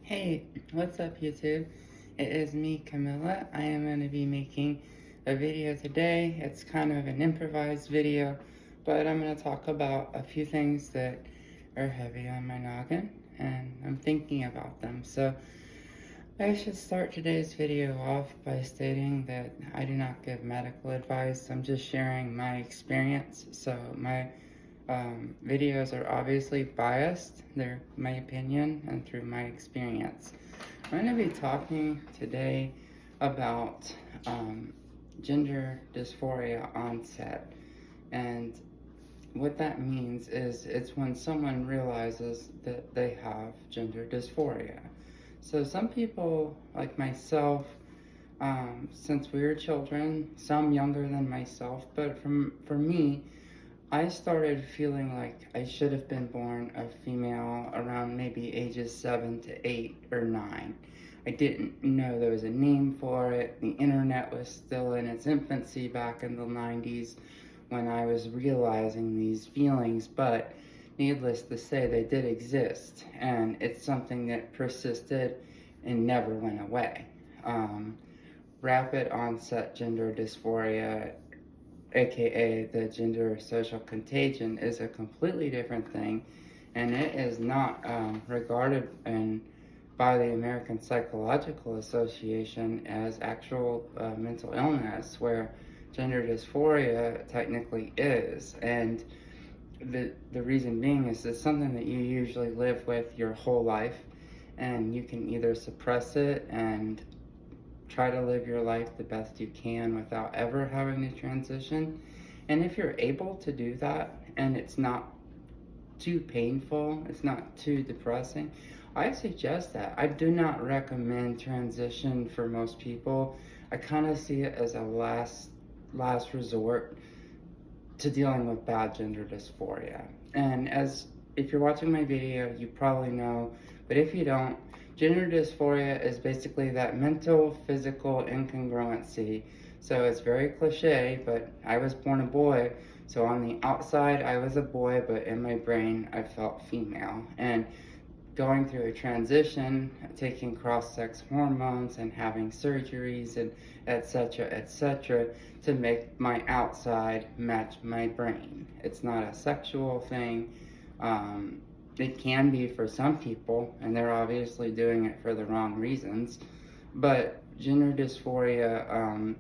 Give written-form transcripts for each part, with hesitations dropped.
Hey, what's up YouTube? It is me, Camilla. I am going to be making a video today. It's kind of an improvised video, but I'm going to talk about a few things that are heavy on my noggin, and I'm thinking about them. So I should start today's video off by stating that I do not give medical advice. I'm just sharing my experience. So my videos are obviously biased. They're my opinion and through my experience. I'm going to be talking today about gender dysphoria onset. And what that means is it's when someone realizes that they have gender dysphoria. So some people, like myself, since we were children, some younger than myself, but for me, I started feeling like I should have been born a female around maybe ages 7 to 8 or 9. I didn't know there was a name for it. The internet was still in its infancy back in the 90s when I was realizing these feelings, but needless to say, they did exist, and it's something that persisted and never went away. Rapid onset gender dysphoria, aka the gender social contagion, is a completely different thing, and it is not regarded by the American Psychological Association as actual mental illness, where gender dysphoria technically is. And the reason being is it's something that you usually live with your whole life, and you can either suppress it and try to live your life the best you can without ever having to transition. And if you're able to do that and it's not too painful, it's not too depressing, I suggest that. I do not recommend transition for most people. I kind of see it as a last resort to dealing with bad gender dysphoria. And as if you're watching my video, you probably know, but if you don't, gender dysphoria is basically that mental, physical incongruency. So it's very cliche, but I was born a boy, so on the outside I was a boy, but in my brain I felt female. And going through a transition, taking cross-sex hormones and having surgeries and etc., to make my outside match my brain. It's not a sexual thing. It can be for some people, and they're obviously doing it for the wrong reasons. But gender dysphoria,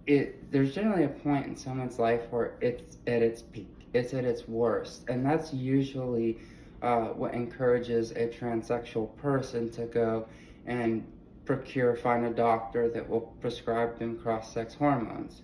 there's generally a point in someone's life where it's at its peak, it's at its worst, and that's usually what encourages a transsexual person to go and find a doctor that will prescribe them cross-sex hormones.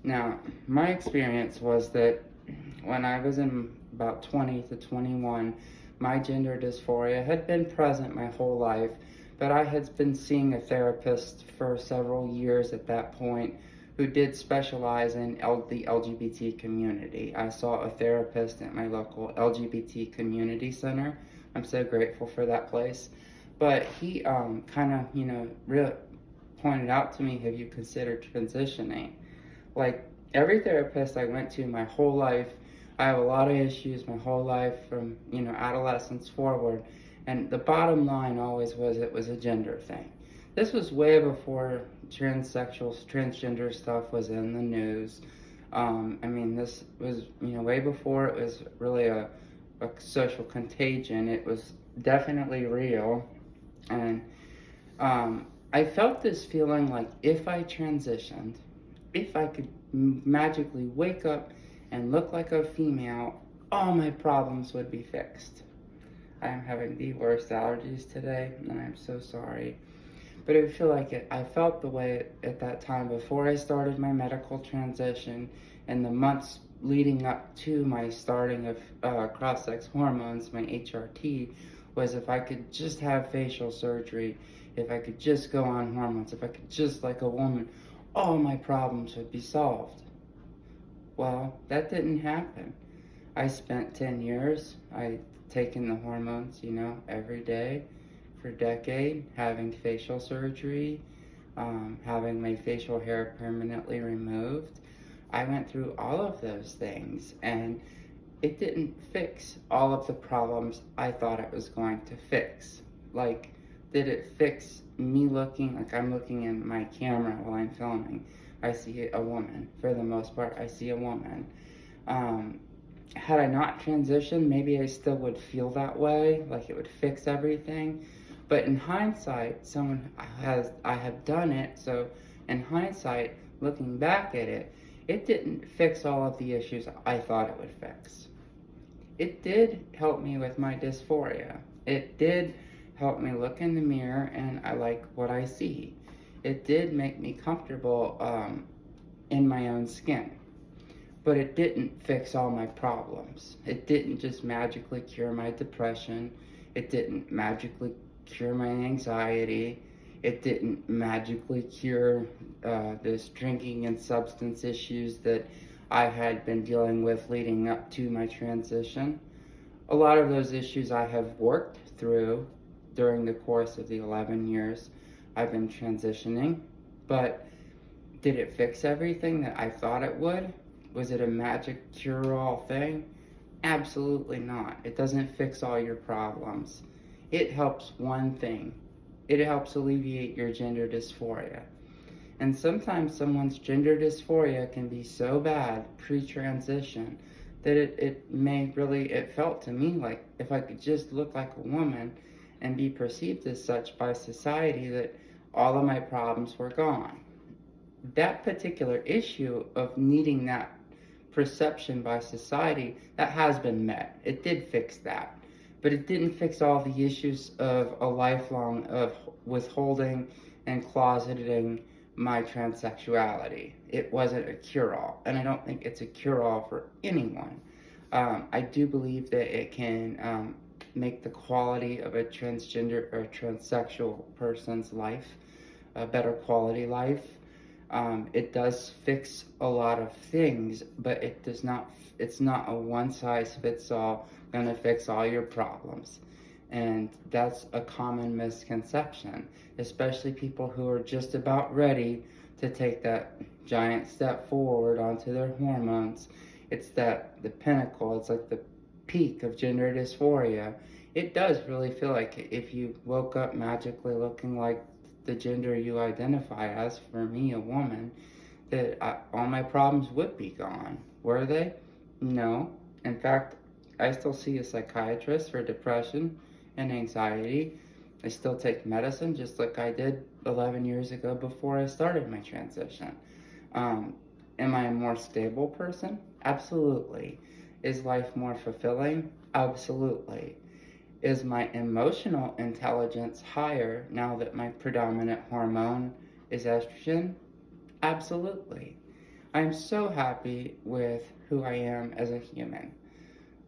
Now, my experience was that when I was in about 20 to 21, my gender dysphoria had been present my whole life, but I had been seeing a therapist for several years at that point who did specialize in the LGBT community. I saw a therapist at my local LGBT community center. I'm so grateful for that place. But he kind of, really pointed out to me, have you considered transitioning? Like, every therapist I went to my whole life, I have a lot of issues my whole life from, adolescence forward. And the bottom line always was it was a gender thing. This was way before transgender stuff was in the news. This was, way before it was really a social contagion. It was definitely real. And I felt this feeling like if I transitioned, if I could magically wake up and look like a female, all my problems would be fixed. I am having the worst allergies today, and I'm so sorry. But it would feel like it. I felt the way at that time before I started my medical transition and the months leading up to my starting of cross-sex hormones, my HRT, was if I could just have facial surgery, if I could just go on hormones, if I could just like a woman, all my problems would be solved. Well, that didn't happen. I spent 10 years, I taken the hormones, every day for a decade, having facial surgery, having my facial hair permanently removed. I went through all of those things, and it didn't fix all of the problems I thought it was going to fix. Like, did it fix me looking like I'm looking in my camera while I'm filming? I see a woman. For the most part, I see a woman. Um, Had I not transitioned, maybe I still would feel that way, like it would fix everything. But in hindsight, I have done it, so in hindsight, looking back at it, it didn't fix all of the issues I thought it would fix. It did help me with my dysphoria. It did help me look in the mirror and I like what I see. It did make me comfortable in my own skin. But it didn't fix all my problems. It didn't just magically cure my depression. It didn't magically cure my anxiety. It didn't magically cure this drinking and substance issues that I had been dealing with leading up to my transition. A lot of those issues I have worked through during the course of the 11 years I've been transitioning, but did it fix everything that I thought it would? Was it a magic cure-all thing? Absolutely not. It doesn't fix all your problems. It helps one thing. It helps alleviate your gender dysphoria. And sometimes someone's gender dysphoria can be so bad pre-transition that it felt to me like if I could just look like a woman and be perceived as such by society, that all of my problems were gone. That particular issue of needing that perception by society, that has been met. It did fix that. But it didn't fix all the issues of a lifelong of withholding and closeting my transsexuality. It wasn't a cure-all, and I don't think it's a cure-all for anyone. I do believe that it can make the quality of a transgender or transsexual person's life a better quality life. It does fix a lot of things, but it does not. It's not a one-size-fits-all gonna fix all your problems, and that's a common misconception, especially people who are just about ready to take that giant step forward onto their hormones. It's the pinnacle. It's like the peak of gender dysphoria. It does really feel like if you woke up magically looking like the gender you identify as, for me, a woman, all my problems would be gone. Were they? No. In fact, I still see a psychiatrist for depression and anxiety. I still take medicine just like I did 11 years ago before I started my transition. Am I a more stable person? Absolutely. Is life more fulfilling? Absolutely. Is my emotional intelligence higher now that my predominant hormone is estrogen? Absolutely. I'm so happy with who I am as a human.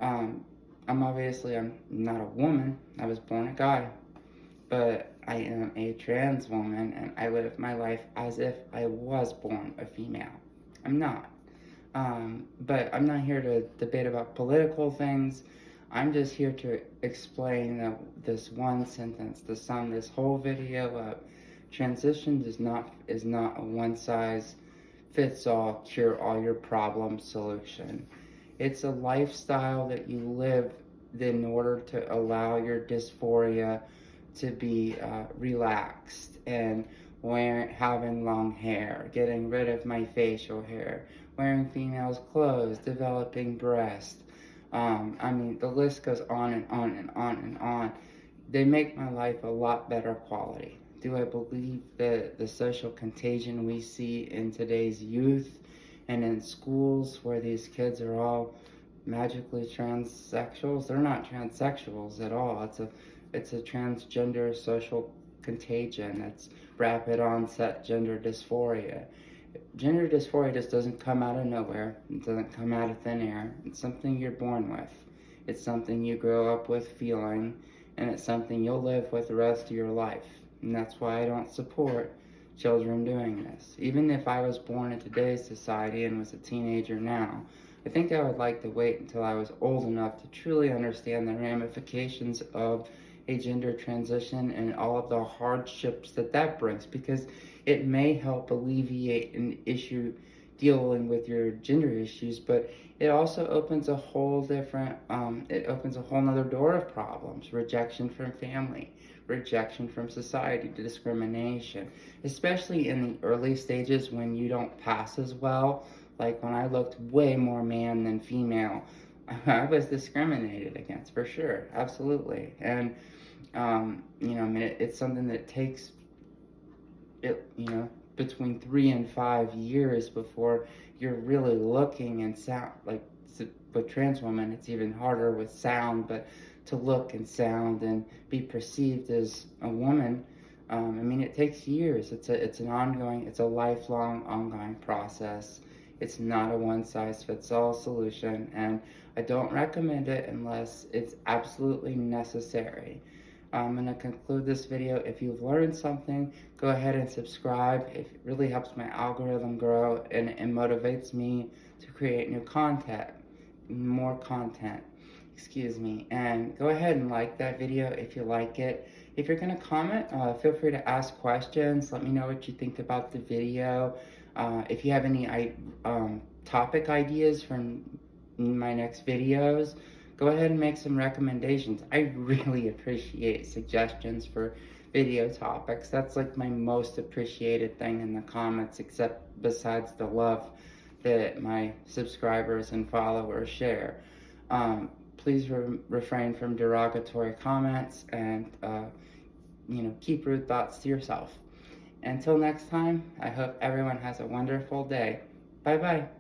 I'm not a woman. I was born a guy. But I am a trans woman and I live my life as if I was born a female. I'm not. But I'm not here to debate about political things. I'm just here to explain this one sentence, this whole video of transition is not a one size fits all, cure all your problems solution. It's a lifestyle that you live in order to allow your dysphoria to be relaxed, and having long hair, getting rid of my facial hair, wearing females' clothes, developing breasts. The list goes on and on and on and on. They make my life a lot better quality. Do I believe that the social contagion we see in today's youth and in schools where these kids are all magically transsexuals? They're not transsexuals at all. It's a transgender social contagion. It's rapid onset gender dysphoria. Gender dysphoria just doesn't come out of nowhere. It doesn't come out of thin air. It's something you're born with. It's something you grow up with feeling, and it's something you'll live with the rest of your life. And that's why I don't support children doing this. Even if I was born in today's society and was a teenager now, I think I would like to wait until I was old enough to truly understand the ramifications of a gender transition and all of the hardships that brings, because it may help alleviate an issue dealing with your gender issues, but it also opens a whole different, it opens a whole nother door of problems: rejection from family, rejection from society, discrimination, especially in the early stages when you don't pass as well. Like when I looked way more man than female, I was discriminated against for sure, absolutely. And I mean, it's something that takes between 3 and 5 years before you're really looking and sound like with trans women. It's even harder with sound, but to look and sound and be perceived as a woman. I mean, it takes years. It's a lifelong ongoing process. It's not a one-size-fits-all solution, and I don't recommend it unless it's absolutely necessary. I'm going to conclude this video. If you've learned something, go ahead and subscribe. It really helps my algorithm grow, and it motivates me to create more content, excuse me. And go ahead and like that video if you like it. If you're going to comment, feel free to ask questions. Let me know what you think about the video. If you have any topic ideas from my next videos, go ahead and make some recommendations. I really appreciate suggestions for video topics. That's like my most appreciated thing in the comments, except besides the love that my subscribers and followers share. Please refrain from derogatory comments, and keep rude thoughts to yourself. Until next time, I hope everyone has a wonderful day. Bye bye.